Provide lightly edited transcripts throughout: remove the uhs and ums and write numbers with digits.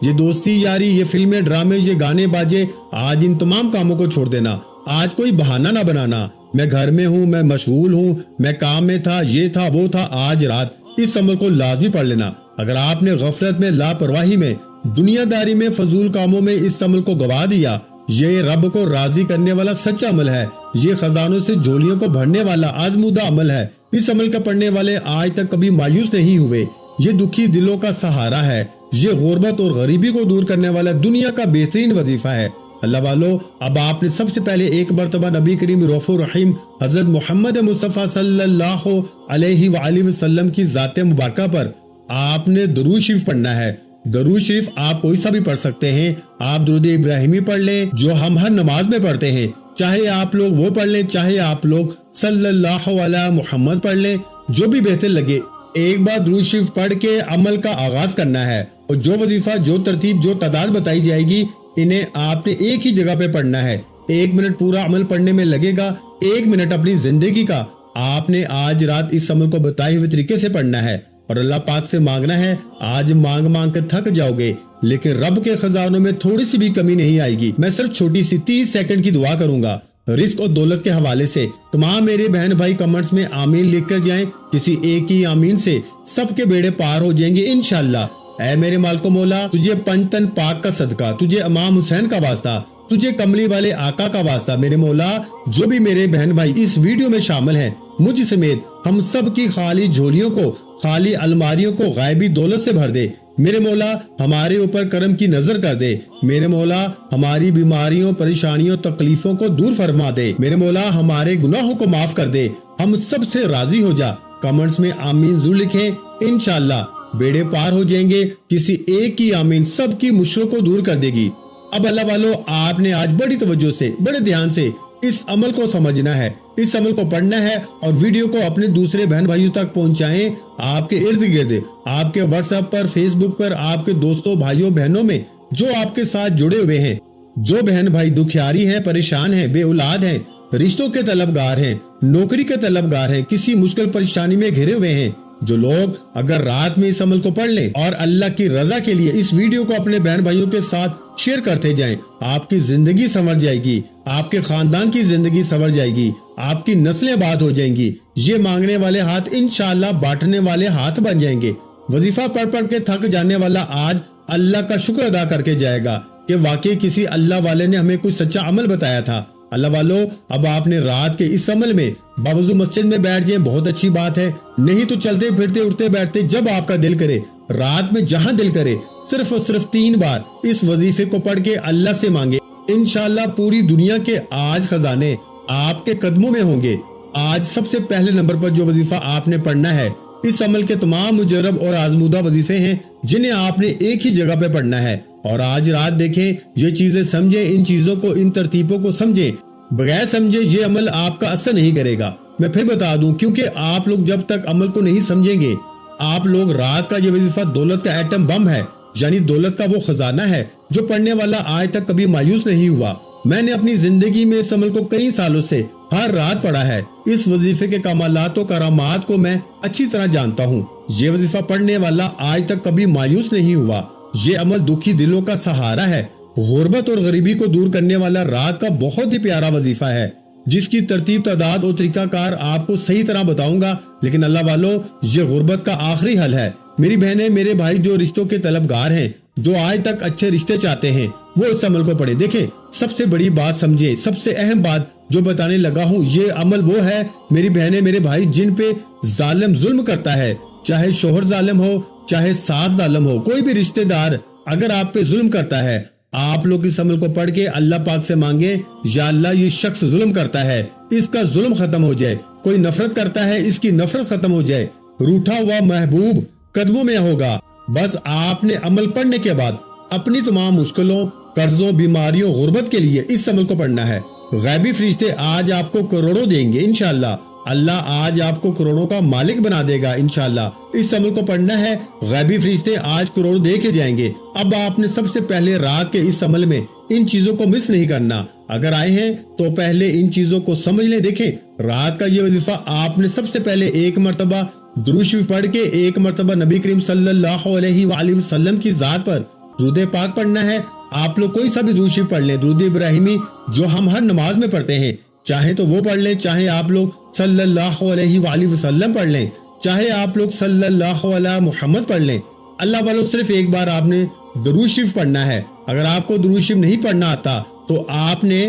یہ دوستی یاری، یہ فلمیں ڈرامے، یہ گانے باجے، آج ان تمام کاموں کو چھوڑ دینا۔ آج کوئی بہانہ نہ بنانا، میں گھر میں ہوں، میں مشغول ہوں، میں کام میں تھا، یہ تھا وہ تھا۔ آج رات اس عمل کو لازمی پڑھ لینا۔ اگر آپ نے غفلت میں، لاپرواہی میں، دنیا داری میں، فضول کاموں میں اس عمل کو گوا دیا، یہ رب کو راضی کرنے والا سچا عمل ہے، یہ خزانوں سے جھولیوں کو بھرنے والا آزمودہ عمل ہے۔ اس عمل کا پڑھنے والے آج تک کبھی مایوس نہیں ہوئے۔ یہ دکھی دلوں کا سہارا ہے، یہ غربت اور غریبی کو دور کرنے والا دنیا کا بہترین وظیفہ ہے۔ اللہ والو، اب آپ نے سب سے پہلے ایک مرتبہ نبی کریم رؤوف الرحیم حضرت محمد مصطفیٰ صلی اللہ علیہ وآلہ وسلم کی ذات مبارکہ پر آپ نے درود شریف پڑھنا ہے۔ درود شریف آپ کوئی سا بھی پڑھ سکتے ہیں۔ آپ درود ابراہیمی پڑھ لیں جو ہم ہر نماز میں پڑھتے ہیں، چاہے آپ لوگ وہ پڑھ لیں، چاہے آپ لوگ صلی اللہ علیہ محمد پڑھ لیں، جو بھی بہتر لگے۔ ایک بار درود شریف پڑھ کے عمل کا آغاز کرنا ہے، اور جو وظیفہ، جو ترتیب، جو تعداد بتائی جائے گی، انہیں آپ نے ایک ہی جگہ پہ پڑھنا ہے۔ 1 منٹ پورا عمل پڑھنے میں لگے گا، 1 منٹ اپنی زندگی کا آپ نے آج رات اس عمل کو بتائے ہوئے طریقے سے پڑھنا ہے، اور اللہ پاک سے مانگنا ہے۔ آج مانگ مانگ کے تھک جاؤ گے، لیکن رب کے خزانوں میں تھوڑی سی بھی کمی نہیں آئے گی۔ میں صرف چھوٹی سی 30 سیکنڈ کی دعا کروں گا رزق اور دولت کے حوالے سے۔ تمام میرے بہن بھائی کمنٹس میں آمین لکھ کر جائیں، کسی ایک ہی آمین سے سب کے بیڑے پار ہو جائیں گے انشاءاللہ۔ اے میرے مالک و مولا، تجھے پنجتن پاک کا صدقہ، تجھے امام حسین کا واسطہ، تجھے کملی والے آقا کا واسطہ، میرے مولا جو بھی میرے بہن بھائی اس ویڈیو میں شامل ہیں، مجھ سمیت ہم سب کی خالی جھولیوں کو، خالی الماریوں کو غائبی دولت سے بھر دے۔ میرے مولا ہمارے اوپر کرم کی نظر کر دے۔ میرے مولا ہماری بیماریوں، پریشانیوں، تکلیفوں کو دور فرما دے۔ میرے مولا ہمارے گناہوں کو معاف کر دے، ہم سب سے راضی ہو جا۔ کمنٹس میں آمین ضرور لکھیں، انشاءاللہ بیڑے پار ہو جائیں گے۔ کسی ایک کی آمین سب کی مشکلوں کو دور کر دے گی۔ اب اللہ والو، آپ نے آج بڑی توجہ سے، بڑے دھیان سے اس عمل کو سمجھنا ہے، اس عمل کو پڑھنا ہے، اور ویڈیو کو اپنے دوسرے بہن بھائیوں تک پہنچائیں۔ آپ کے ارد گرد، آپ کے واٹس ایپ پر، فیس بک پر، آپ کے دوستوں، بھائیوں، بہنوں میں جو آپ کے ساتھ جڑے ہوئے ہیں، جو بہن بھائی دکھیاری ہیں، پریشان ہیں، بے اولاد ہیں، رشتوں کے طلبگار ہیں، نوکری کے طلبگار ہیں، کسی مشکل پریشانی میں گھرے ہوئے ہیں، جو لوگ اگر رات میں اس عمل کو پڑھ لیں اور اللہ کی رضا کے لیے اس ویڈیو کو اپنے بہن بھائیوں کے ساتھ شیئر کرتے جائیں، آپ کی زندگی سنور جائے گی، آپ کے خاندان کی زندگی سنور جائے گی، آپ کی نسلیں آباد ہو جائیں گی۔ یہ مانگنے والے ہاتھ انشاءاللہ بانٹنے والے ہاتھ بن جائیں گے۔ وظیفہ پڑھ پڑھ کے تھک جانے والا آج اللہ کا شکر ادا کر کے جائے گا کہ واقعی کسی اللہ والے نے ہمیں کوئی سچا عمل بتایا تھا۔ اللہ والو، اب آپ نے رات کے اس عمل میں باوضو مسجد میں بیٹھ جائیں، بہت اچھی بات ہے، نہیں تو چلتے پھرتے، اٹھتے بیٹھتے، جب آپ کا دل کرے، رات میں جہاں دل کرے، صرف اور صرف 3 بار اس وظیفے کو پڑھ کے اللہ سے مانگے۔ انشاءاللہ پوری دنیا کے آج خزانے آپ کے قدموں میں ہوں گے۔ آج سب سے پہلے نمبر پر جو وظیفہ آپ نے پڑھنا ہے، اس عمل کے تمام مجرب اور آزمودہ وظیفے ہیں جنہیں آپ نے ایک ہی جگہ پہ پڑھنا ہے، اور آج رات دیکھیں، یہ چیزیں سمجھیں، ان چیزوں کو، ان ترتیبوں کو سمجھیں۔ بغیر سمجھے یہ عمل آپ کا اثر نہیں کرے گا۔ میں پھر بتا دوں، کیونکہ آپ لوگ جب تک عمل کو نہیں سمجھیں گے، آپ لوگ رات کا یہ وظیفہ دولت کا ایٹم بم ہے، یعنی دولت کا وہ خزانہ ہے جو پڑھنے والا آج تک کبھی مایوس نہیں ہوا۔ میں نے اپنی زندگی میں اس عمل کو کئی سالوں سے ہر رات پڑھا ہے۔ اس وظیفے کے کمالات و کرامات کو میں اچھی طرح جانتا ہوں۔ یہ وظیفہ پڑھنے والا آج تک کبھی مایوس نہیں ہوا۔ یہ عمل دکھی دلوں کا سہارا ہے، غربت اور غریبی کو دور کرنے والا رات کا بہت ہی پیارا وظیفہ ہے، جس کی ترتیب، تعداد اور طریقہ کار آپ کو صحیح طرح بتاؤں گا۔ لیکن اللہ والو، یہ غربت کا آخری حل ہے۔ میری بہنیں، میرے بھائی جو رشتوں کے طلبگار ہیں، جو آج تک اچھے رشتے چاہتے ہیں، وہ اس عمل کو پڑھیں۔ دیکھیں، سب سے بڑی بات سمجھے، سب سے اہم بات جو بتانے لگا ہوں، یہ عمل وہ ہے میری بہنیں، میرے بھائی، جن پہ ظالم ظلم کرتا ہے، چاہے شوہر ظالم ہو، چاہے ساس ظالم ہو، کوئی بھی رشتہ دار اگر آپ پہ ظلم کرتا ہے، آپ لوگ اس عمل کو پڑھ کے اللہ پاک سے مانگے، یا اللہ یہ شخص ظلم کرتا ہے، اس کا ظلم ختم ہو جائے، کوئی نفرت کرتا ہے، اس کی نفرت ختم ہو جائے، روٹھا ہوا محبوب قدموں میں ہوگا۔ بس آپ نے عمل پڑھنے کے بعد اپنی تمام مشکلوں، قرضوں، بیماریوں، غربت کے لیے اس عمل کو پڑھنا ہے۔ غیبی فرشتے آج آپ کو کروڑوں دیں گے انشاءاللہ۔ اللہ آج آپ کو کروڑوں کا مالک بنا دے گا انشاءاللہ۔ اس عمل کو پڑھنا ہے، غیبی فرشتے آج کروڑ دے کے جائیں گے۔ اب آپ نے سب سے پہلے رات کے اس عمل میں ان چیزوں کو مس نہیں کرنا۔ اگر آئے ہیں تو پہلے ان چیزوں کو سمجھ لیں۔ دیکھیں، رات کا یہ وظیفہ آپ نے سب سے پہلے 1 مرتبہ درود شریف پڑھ کے، 1 مرتبہ نبی کریم صلی اللہ علیہ وآلہ وسلم کی ذات پر درود پاک پڑھنا ہے۔ آپ لوگ کوئی سا بھی درود شریف پڑھ لیں، درود ابراہیمی جو ہم ہر نماز میں پڑھتے ہیں، چاہے تو وہ پڑھ لیں، چاہے آپ لوگ صلی اللہ علیہ وآلہ وسلم پڑھ لیں، چاہے آپ لوگ صلی اللہ علیہ محمد پڑھ لیں۔ اللہ والوں صرف ایک بار آپ نے درود شریف پڑھنا ہے۔ اگر آپ کو درود شریف نہیں پڑھنا آتا تو آپ نے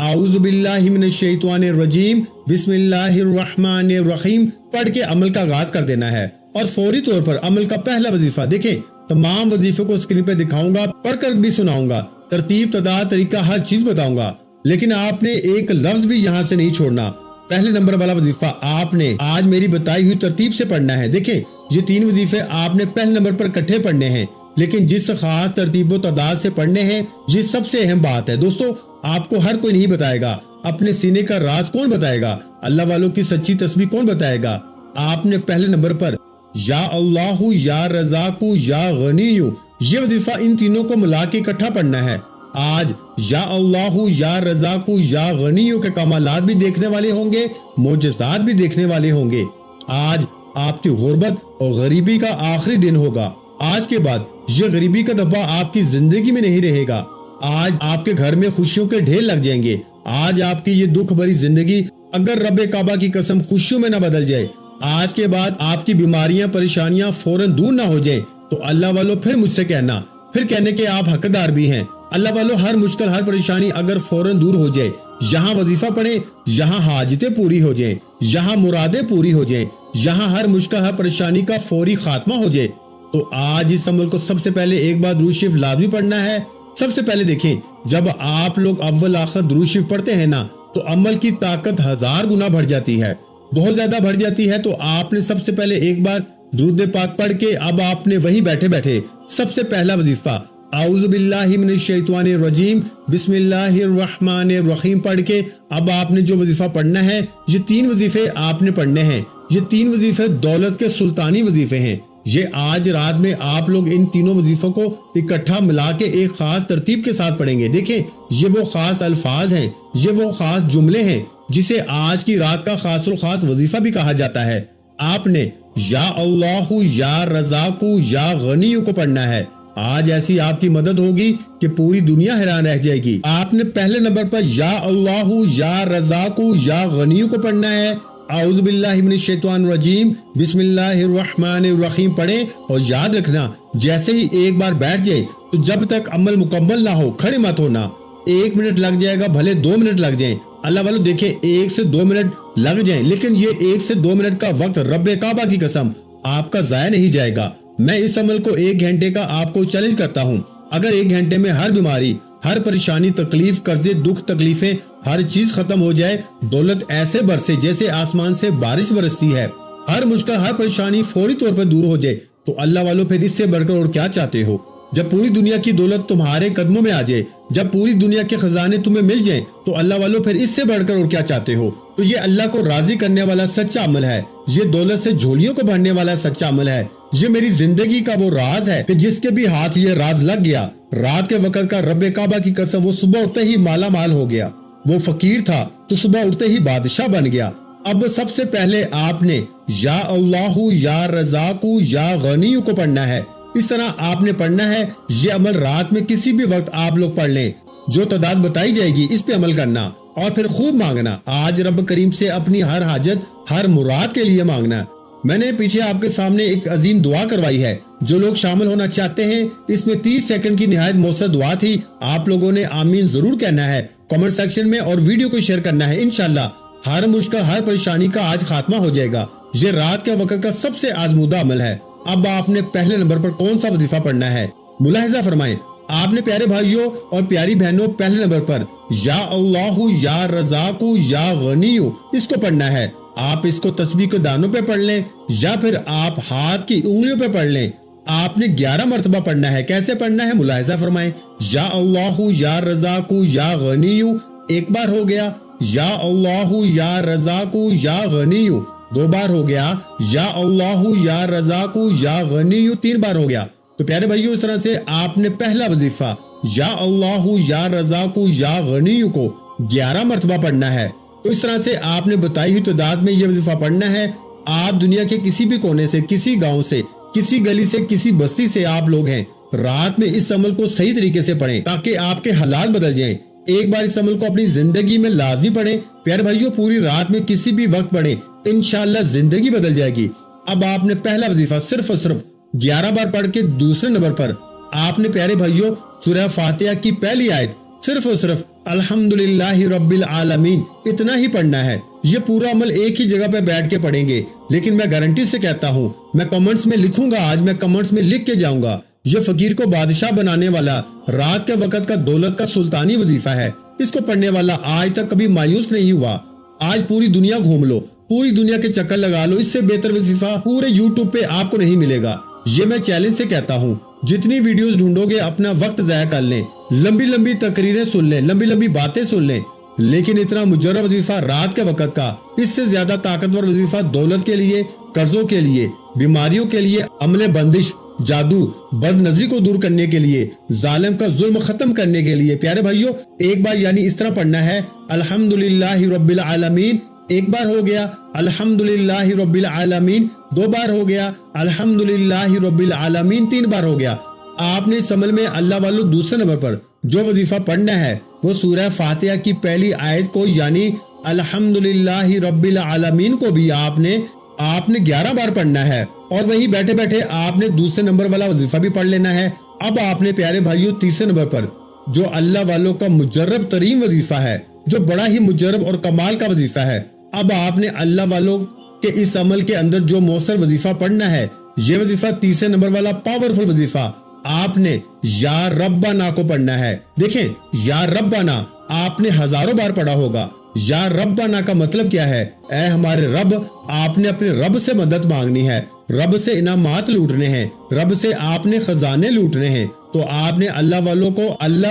اعوذ باللہ من الشیطان الرجیم بسم اللہ الرحمن الرحیم پڑھ کے عمل کا آغاز کر دینا ہے، اور فوری طور پر عمل کا پہلا وظیفہ دیکھیں، تمام وظیفے کو اسکرین پہ دکھاؤں گا، پڑھ کر بھی سناؤں گا، ترتیب تعداد طریقہ ہر چیز بتاؤں گا، لیکن آپ نے ایک لفظ بھی یہاں سے نہیں چھوڑنا۔ پہلے نمبر والا وظیفہ آپ نے آج میری بتائی ہوئی ترتیب سے پڑھنا ہے۔ دیکھیں یہ 3 وظیفے آپ نے پہلے نمبر پر اکٹھے پڑھنے ہیں، لیکن جس خاص ترتیب و تعداد سے پڑھنے ہیں یہ سب سے اہم بات ہے۔ دوستو آپ کو ہر کوئی نہیں بتائے گا، اپنے سینے کا راز کون بتائے گا، اللہ والوں کی سچی تسبیح کون بتائے گا۔ آپ نے پہلے نمبر پر یا اللہ یا رزاق یا غنی یہ وظیفہ ان تینوں کو ملا کے اکٹھا پڑھنا ہے۔ آج یا اللہ یا رزاق یا غنی کے کمالات بھی دیکھنے والے ہوں گے، معجزات بھی دیکھنے والے ہوں گے۔ آج آپ کی غربت اور غریبی کا آخری دن ہوگا۔ آج کے بعد یہ غریبی کا دھبا آپ کی زندگی میں نہیں رہے گا۔ آج آپ کے گھر میں خوشیوں کے ڈھیر لگ جائیں گے۔ آج آپ کی یہ دکھ بھری زندگی اگر رب کعبہ کی قسم خوشیوں میں نہ بدل جائے، آج کے بعد آپ کی بیماریاں پریشانیاں فوراً دور نہ ہو جائیں، تو اللہ والوں پھر مجھ سے کہنا، پھر کہنے کے آپ حقدار بھی ہیں۔ اللہ والوں ہر مشکل ہر پریشانی اگر فوراً دور ہو جائے، یہاں وظیفہ پڑھیں، یہاں حاجتیں پوری ہو جائیں، یہاں مرادیں پوری ہو جائیں، یہاں ہر مشکل ہر پریشانی کا فوری خاتمہ ہو جائے، تو آج اس عمل کو سب سے پہلے ایک بار درود شریف لازمی پڑھنا ہے۔ سب سے پہلے دیکھیں، جب آپ لوگ اول آخر درود شریف پڑھتے ہیں نا تو عمل کی طاقت 1000 گنا بڑھ جاتی ہے، بہت زیادہ بڑھ جاتی ہے۔ تو آپ نے سب سے پہلے ایک بار درود پاک پڑھ کے اب آپ نے وہیں بیٹھے بیٹھے سب سے پہلا وظیفہ اعوذ باللہ من الشیطان الرجیم بسم اللہ الرحمن الرحیم پڑھ کے اب آپ نے جو وظیفہ پڑھنا ہے، یہ 3 وظیفے آپ نے پڑھنے ہیں۔ یہ 3 وظیفے دولت کے سلطانی وظیفے ہیں۔ یہ آج رات میں آپ لوگ ان تینوں وظیفوں کو اکٹھا ملا کے ایک خاص ترتیب کے ساتھ پڑھیں گے۔ دیکھیں یہ وہ خاص الفاظ ہیں، یہ وہ خاص جملے ہیں جسے آج کی رات کا خاص الخاص وظیفہ بھی کہا جاتا ہے۔ آپ نے یا اللہ یا رزاق یا غنی کو پڑھنا ہے۔ آج ایسی آپ کی مدد ہوگی کہ پوری دنیا حیران رہ جائے گی۔ آپ نے پہلے نمبر پر یا اللہ یا رزاق یا غنی کو پڑھنا ہے۔ اعوذ باللہ من الشیطان الرجیم بسم اللہ الرحمن الرحیم پڑھیں، اور یاد رکھنا جیسے ہی ایک بار بیٹھ جائے تو جب تک عمل مکمل نہ ہو کھڑے مت ہونا۔ 1 منٹ لگ جائے گا، بھلے 2 منٹ لگ جائیں، اللہ والوں دیکھیں 1 سے 2 منٹ لگ جائیں، لیکن یہ 1 سے 2 منٹ کا وقت رب کعبہ کی قسم آپ کا ضائع نہیں جائے گا۔ میں اس عمل کو 1 گھنٹے کا آپ کو چیلنج کرتا ہوں۔ اگر 1 گھنٹے میں ہر بیماری، ہر پریشانی، تکلیف، قرضے، دکھ، تکلیفیں، ہر چیز ختم ہو جائے، دولت ایسے برسے جیسے آسمان سے بارش برستی ہے، ہر مشکل ہر پریشانی فوری طور پر دور ہو جائے، تو اللہ والوں پھر اس سے بڑھ کر اور کیا چاہتے ہو؟ جب پوری دنیا کی دولت تمہارے قدموں میں آ جائے، جب پوری دنیا کے خزانے تمہیں مل جائیں، تو اللہ والوں پھر اس سے بڑھ کر اور کیا چاہتے ہو؟ تو یہ اللہ کو راضی کرنے والا سچا عمل ہے، یہ دولت سے جھولیوں کو بھرنے والا سچا عمل ہے، یہ میری زندگی کا وہ راز ہے کہ جس کے بھی ہاتھ یہ راز لگ گیا، رات کے وقت کا رب کعبہ کی قسم وہ صبح اٹھتے ہی مالا مال ہو گیا، وہ فقیر تھا تو صبح اٹھتے ہی بادشاہ بن گیا۔ اب سب سے پہلے آپ نے یا اللہ یا رزاق یا غنی کو پڑھنا ہے۔ اس طرح آپ نے پڑھنا ہے۔ یہ عمل رات میں کسی بھی وقت آپ لوگ پڑھ لیں، جو تعداد بتائی جائے گی اس پہ عمل کرنا اور پھر خوب مانگنا۔ آج رب کریم سے اپنی ہر حاجت، ہر مراد کے لیے مانگنا۔ میں نے پیچھے آپ کے سامنے ایک عظیم دعا کروائی ہے، جو لوگ شامل ہونا چاہتے ہیں اس میں 30 سیکنڈ کی نہایت مؤثر دعا تھی۔ آپ لوگوں نے آمین ضرور کہنا ہے کمنٹ سیکشن میں، اور ویڈیو کو شیئر کرنا ہے۔ انشاءاللہ ہر مشکل ہر پریشانی کا آج خاتمہ ہو جائے گا۔ یہ رات کے وقت کا سب سے آزمودہ عمل ہے۔ اب آپ نے پہلے نمبر پر کون سا وظیفہ پڑھنا ہے؟ ملاحظہ فرمائیں، آپ نے پیارے بھائیوں اور پیاری بہنوں پہلے نمبر پر یا اللہ یا رزاق یا غنی اس کو پڑھنا ہے۔ آپ اس کو تسبیح کے دانوں پہ پڑھ لیں یا پھر آپ ہاتھ کی انگلیوں پہ پڑھ لیں۔ آپ نے 11 مرتبہ پڑھنا ہے۔ کیسے پڑھنا ہے ملاحظہ فرمائیں، یا اللہ یا رزاق یا غنی ایک بار ہو گیا، یا اللہ یا رزاق یا غنی 2 بار ہو گیا، یا اللہ یا رزاق یا غنی 3 بار ہو گیا۔ تو پیارے بھائیوں اس طرح سے آپ نے پہلا وظیفہ یا اللہ یا رزاق یا غنی کو 11 مرتبہ پڑھنا ہے۔ تو اس طرح سے آپ نے بتائی ہوئی تعداد میں یہ وظیفہ پڑھنا ہے۔ آپ دنیا کے کسی بھی کونے سے، کسی گاؤں سے، کسی گلی سے، کسی بستی سے آپ لوگ ہیں، رات میں اس عمل کو صحیح طریقے سے پڑھیں تاکہ آپ کے حالات بدل جائیں۔ ایک بار اس عمل کو اپنی زندگی میں لازمی پڑھیں۔ پیارے بھائیوں، پوری رات میں کسی بھی وقت پڑھیں، انشاءاللہ زندگی بدل جائے گی۔ اب آپ نے پہلا وظیفہ صرف اور صرف 11 بار پڑھ کے دوسرے نمبر پر آپ نے پیارے بھائیوں سورہ فاتحہ کی پہلی آیت صرف اور صرف الحمدللہ رب العالمین اتنا ہی پڑھنا ہے۔ یہ پورا عمل ایک ہی جگہ پہ بیٹھ کے پڑھیں گے، لیکن میں گارنٹی سے کہتا ہوں، میں کمنٹس میں لکھوں گا، آج میں کمنٹس میں لکھ کے جاؤں گا، یہ فقیر کو بادشاہ بنانے والا رات کے وقت کا دولت کا سلطانی وظیفہ ہے۔ اس کو پڑھنے والا آج تک کبھی مایوس نہیں ہوا۔ آج پوری دنیا گھوم لو، پوری دنیا کے چکر لگا لو، اس سے بہتر وظیفہ پورے یوٹیوب پہ آپ کو نہیں ملے گا۔ یہ میں چیلنج سے کہتا ہوں، جتنی ویڈیوز ڈھونڈو گے اپنا وقت ضائع کر لیں، لمبی لمبی تقریریں سن لیں، لمبی لمبی باتیں سن لیں، لیکن اتنا مجرب وظیفہ رات کے وقت کا، اس سے زیادہ طاقتور وظیفہ دولت کے لیے، قرضوں کے لیے، بیماریوں کے لیے، عمل بندش، جادو، بد نظری کو دور کرنے کے لیے، ظالم کا ظلم ختم کرنے کے لیے۔ پیارے بھائیوں، ایک بار یعنی اس طرح پڑھنا ہے الحمدللہ رب العالمین، ایک بار ہو گیا الحمدللہ رب العالمین، دو بار ہو گیا الحمدللہ رب العالمین، تین بار ہو گیا۔ آپ نے اس عمل میں اللہ والو دوسرے نمبر پر جو وظیفہ پڑھنا ہے وہ سورہ فاتحہ کی پہلی آیت کو یعنی الحمدللہ رب العالمین کو بھی آپ نے 11 بار پڑھنا ہے، اور وہیں بیٹھے بیٹھے آپ نے دوسرے نمبر والا وظیفہ بھی پڑھ لینا ہے۔ اب آپ نے پیارے بھائیوں تیسرے نمبر پر جو اللہ والوں کا مجرب ترین وظیفہ ہے، جو بڑا ہی مجرب اور کمال کا وظیفہ ہے، اب آپ نے اللہ والوں کے اس عمل کے اندر جو مؤثر وظیفہ پڑھنا ہے، یہ وظیفہ تیسرے نمبر والا پاورفل وظیفہ آپ نے یا ربنا کو پڑھنا ہے۔ دیکھیں، یا ربنا آپ نے ہزاروں بار پڑھا ہوگا۔ یا ربنا کا مطلب کیا ہے؟ اے ہمارے رب، آپ نے اپنے رب سے مدد مانگنی ہے، رب سے انعامات لوٹنے ہیں، رب سے آپ نے خزانے لوٹنے ہیں، تو آپ نے اللہ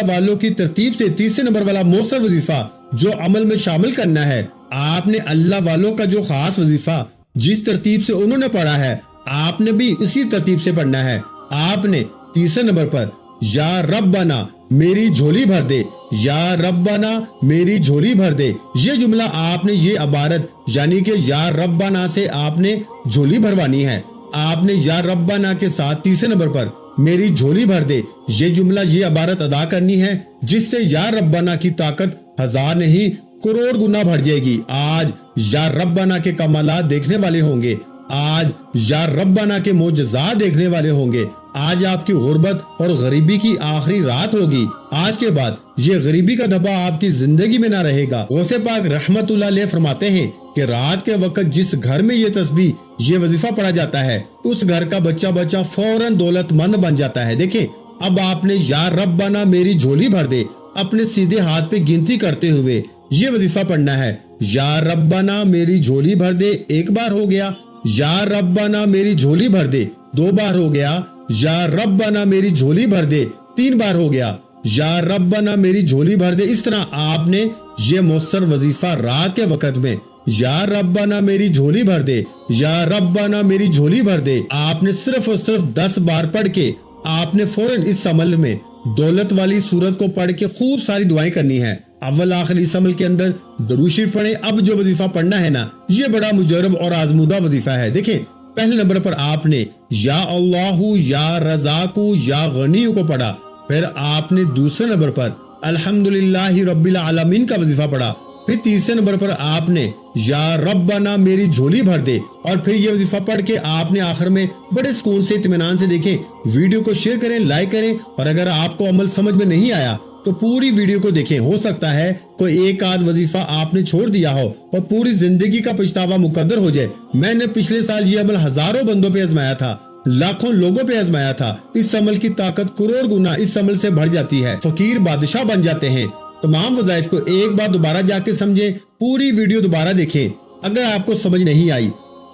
والوں کی ترتیب سے تیسرے نمبر والا مؤثر وظیفہ جو عمل میں شامل کرنا ہے، آپ نے اللہ والوں کا جو خاص وظیفہ جس ترتیب سے انہوں نے پڑھا ہے، آپ نے بھی اسی ترتیب سے پڑھنا ہے۔ آپ نے تیسرے نمبر پر یا ربنا میری جھولی بھر دے، یا ربنا میری جھولی بھر دے، یہ جملہ آپ نے، یہ عبارت یعنی کہ یا ربنا سے آپ نے جھولی بھروانی ہے۔ آپ نے یا ربنا کے ساتھ تیسرے نمبر پر میری جھولی بھر دے، یہ جملہ، یہ عبارت ادا کرنی ہے، جس سے یا ربنا کی طاقت ہزار نہیں کروڑ گنا بڑھ جائے گی۔ آج یا ربنا کے کمالات دیکھنے والے ہوں گے، آج یا ربنا کے معجزات دیکھنے والے ہوں گے۔ آج آپ کی غربت اور غریبی کی آخری رات ہوگی۔ آج کے بعد یہ غریبی کا دھبا آپ کی زندگی میں نہ رہے گا۔ غوث پاک رحمت اللہ علیہ فرماتے ہیں کہ رات کے وقت جس گھر میں یہ تسبیح، یہ وظیفہ پڑھا جاتا ہے، اس گھر کا بچہ فوراً دولت مند بن جاتا ہے۔ دیکھیں، اب آپ نے یا ربنا میری جھولی بھر دے اپنے سیدھے ہاتھ پہ گنتی کرتے ہوئے یہ وظیفہ پڑھنا ہے۔ یا ربنا میری جھولی بھر دے، ایک بار ہو گیا، یا ربنا میری جھولی بھر دے، دو بار ہو گیا، یا ربنا میری جھولی بھر دے، تین بار ہو گیا، یا ربنا میری جھولی بھر دے۔ اس طرح آپ نے یہ مؤثر وظیفہ رات کے وقت میں یا ربنا میری جھولی بھر دے، یا ربنا میری جھولی بھر دے، آپ نے صرف اور صرف 10 بار پڑھ کے آپ نے فوراً اس عمل میں دولت والی سورت کو پڑھ کے خوب ساری دعائیں کرنی ہے۔ اول آخر اس عمل کے اندر درود شریف پڑھیں۔ اب جو وظیفہ پڑھنا ہے نا، یہ بڑا مجرب اور آزمودہ وظیفہ ہے۔ دیکھیں، پہلے نمبر پر آپ نے یا اللہ یا رزاق یا غنی کو پڑھا، پھر آپ نے دوسرے نمبر پر الحمدللہ رب العالمین کا وظیفہ پڑھا، پھر تیسرے نمبر پر آپ نے یا ربنا میری جھولی بھر دے، اور پھر یہ وظیفہ پڑھ کے آپ نے آخر میں بڑے سکون سے اطمینان سے دیکھیں۔ ویڈیو کو شیئر کریں، لائک کریں، اور اگر آپ کو عمل سمجھ میں نہیں آیا تو پوری ویڈیو کو دیکھیں، ہو سکتا ہے کوئی ایک آدھ وظیفہ آپ نے چھوڑ دیا ہو اور پوری زندگی کا پچھتاوا مقدر ہو جائے۔ میں نے پچھلے سال یہ عمل ہزاروں بندوں پہ آزمایا تھا، لاکھوں لوگوں پہ آزمایا تھا۔ اس عمل کی طاقت کروڑ گنا اس عمل سے بڑھ جاتی ہے، فقیر بادشاہ بن جاتے ہیں۔ تمام وظائف کو ایک بار دوبارہ جا کے سمجھیں، پوری ویڈیو دوبارہ دیکھیں۔ اگر آپ کو سمجھ نہیں آئی،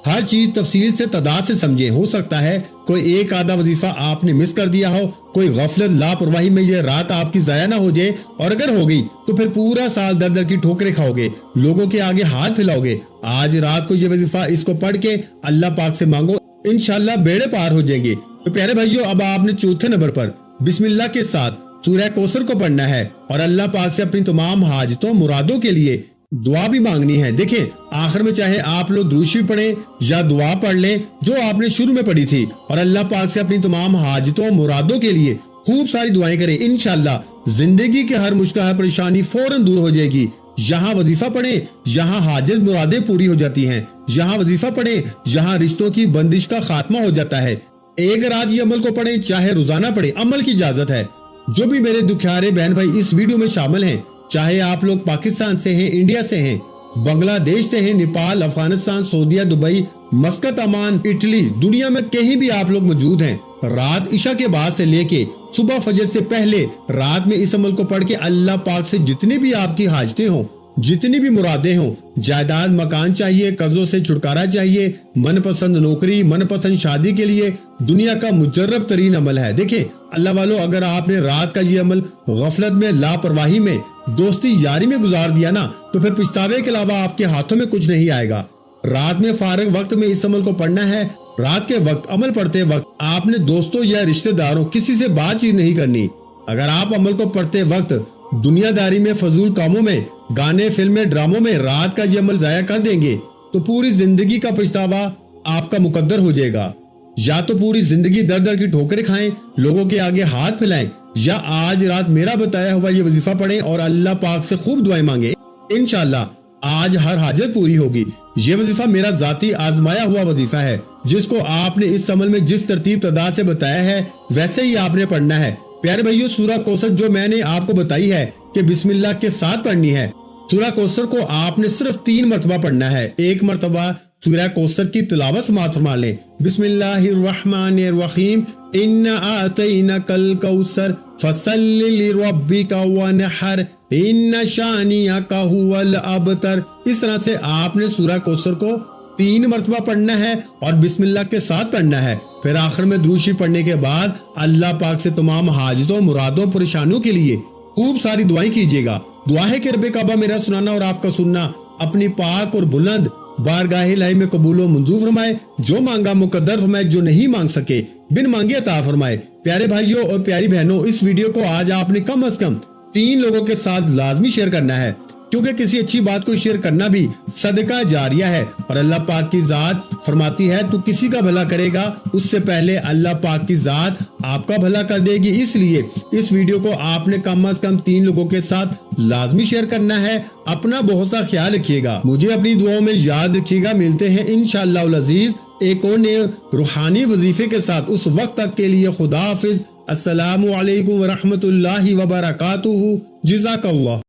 ہر چیز تفصیل سے تعداد سے سمجھیں۔ ہو سکتا ہے کوئی ایک آدھا وظیفہ آپ نے مس کر دیا ہو، کوئی غفلت لاپرواہی میں یہ رات آپ کی ضائع نہ ہو جائے، اور اگر ہو گئی تو پھر پورا سال در در کی ٹھوکریں کھاؤ گے، لوگوں کے آگے ہاتھ پھیلاؤ گے۔ آج رات کو یہ وظیفہ اس کو پڑھ کے اللہ پاک سے مانگو، انشاءاللہ بیڑے پار ہو جائیں گے۔ تو پیارے بھائیو، اب آپ نے چوتھے نمبر پر بسم اللہ کے ساتھ سورہ کوثر کو پڑھنا ہے، اور اللہ پاک سے اپنی تمام حاجتوں مرادوں کے لیے دعا بھی مانگنی ہے۔ دیکھیں، آخر میں چاہے آپ لوگ درود شریف پڑھیں یا دعا پڑھ لیں جو آپ نے شروع میں پڑھی تھی، اور اللہ پاک سے اپنی تمام حاجتوں مرادوں کے لیے خوب ساری دعائیں کریں، انشاءاللہ زندگی کے ہر مشکل ہر پریشانی فوراً دور ہو جائے گی۔ یہاں وظیفہ پڑھیں، یہاں حاجت مرادیں پوری ہو جاتی ہیں۔ یہاں وظیفہ پڑھیں، یہاں رشتوں کی بندش کا خاتمہ ہو جاتا ہے۔ ایک رات یہ عمل کو پڑھیں، چاہے روزانہ پڑھیں، عمل کی اجازت ہے۔ جو بھی میرے دکھیارے بہن بھائی اس ویڈیو میں شامل ہیں، چاہے آپ لوگ پاکستان سے ہیں، انڈیا سے ہیں، بنگلہ دیش سے ہیں، نیپال، افغانستان، سعودیہ، دبئی، مسقط، عمان، اٹلی، دنیا میں کہیں بھی آپ لوگ موجود ہیں، رات عشاء کے بعد سے لے کے صبح فجر سے پہلے رات میں اس عمل کو پڑھ کے اللہ پاک سے جتنی بھی آپ کی حاجتیں ہوں، جتنی بھی مرادیں ہوں، جائیداد، مکان چاہیے، قرضوں سے چھٹکارا چاہیے، من پسند نوکری، من پسند شادی کے لیے دنیا کا مجرب ترین عمل ہے۔ دیکھیں اللہ والو، اگر آپ نے رات کا یہ عمل غفلت میں، لاپرواہی میں، دوستی یاری میں گزار دیا نا، تو پھر پچھتاوے کے علاوہ آپ کے ہاتھوں میں کچھ نہیں آئے گا۔ رات میں فارغ وقت میں اس عمل کو پڑھنا ہے۔ رات کے وقت عمل پڑھتے وقت آپ نے دوستوں یا رشتہ داروں کسی سے بات چیت نہیں کرنی۔ اگر آپ عمل کو پڑھتے وقت دنیا داری میں، فضول کاموں میں، گانے، فلمیں، ڈراموں میں رات کا یہ عمل ضائع کر دیں گے تو پوری زندگی کا پچھتاوا آپ کا مقدر ہو جائے گا۔ یا تو پوری زندگی در در کی ٹھوکریں کھائیں، لوگوں کے آگے ہاتھ پھیلائیں، یا آج رات میرا بتایا ہوا یہ وظیفہ پڑھیں اور اللہ پاک سے خوب دعائیں مانگیں۔ انشاءاللہ آج ہر حاجت پوری ہوگی۔ یہ وظیفہ میرا ذاتی آزمایا ہوا وظیفہ ہے، جس کو آپ نے اس عمل میں جس ترتیب تعداد سے بتایا ہے ویسے ہی آپ نے پڑھنا ہے۔ پیارے بھائیو، سورہ کوثر جو میں نے آپ کو بتائی ہے کہ بسم اللہ کے ساتھ پڑھنی ہے، سورہ کوثر کو آپ نے صرف 3 مرتبہ پڑھنا ہے۔ ایک مرتبہ سورہ کوثر کی تلاوت سماعت فرما لیں، بسم اللہ الرحمن الرحیم، انا اعطیناک الکوثر فصل لربک وانحر ان شانئک ھو الابتر۔ اس طرح سے آپ نے سورہ کوثر کو 3 مرتبہ پڑھنا ہے اور بسم اللہ کے ساتھ پڑھنا ہے۔ پھر آخر میں درود شریف پڑھنے کے بعد اللہ پاک سے تمام حاجتوں، مرادوں، پریشانیوں کے لیے خوب ساری دعائیں کیجیے گا۔ دعا ہے کہ رب کعبہ میرا سنانا اور آپ کا سننا اپنی پاک اور بلند بارگاہ الہی میں قبول و منظور فرمائے۔ جو مانگا مقدر فرمائے، جو نہیں مانگ سکے بن مانگے عطا فرمائے۔ پیارے بھائیوں اور پیاری بہنوں، اس ویڈیو کو آج آپ نے کم از کم 3 لوگوں کے ساتھ لازمی شیئر کرنا ہے، کیونکہ کسی اچھی بات کو شیئر کرنا بھی صدقہ جاریہ ہے، اور اللہ پاک کی ذات فرماتی ہے تو کسی کا بھلا کرے گا اس سے پہلے اللہ پاک کی ذات آپ کا بھلا کر دے گی۔ اس لیے اس ویڈیو کو آپ نے کم از کم 3 لوگوں کے ساتھ لازمی شیئر کرنا ہے۔ اپنا بہت سا خیال رکھیے گا، مجھے اپنی دعاؤں میں یاد رکھیے گا۔ ملتے ہیں انشاءاللہ العزیز ایک اور نئے روحانی وظیفے کے ساتھ۔ اس وقت تک کے لیے خدا حافظ۔ السلام علیکم ورحمۃ اللہ وبرکاتہ۔ جزاک اللہ۔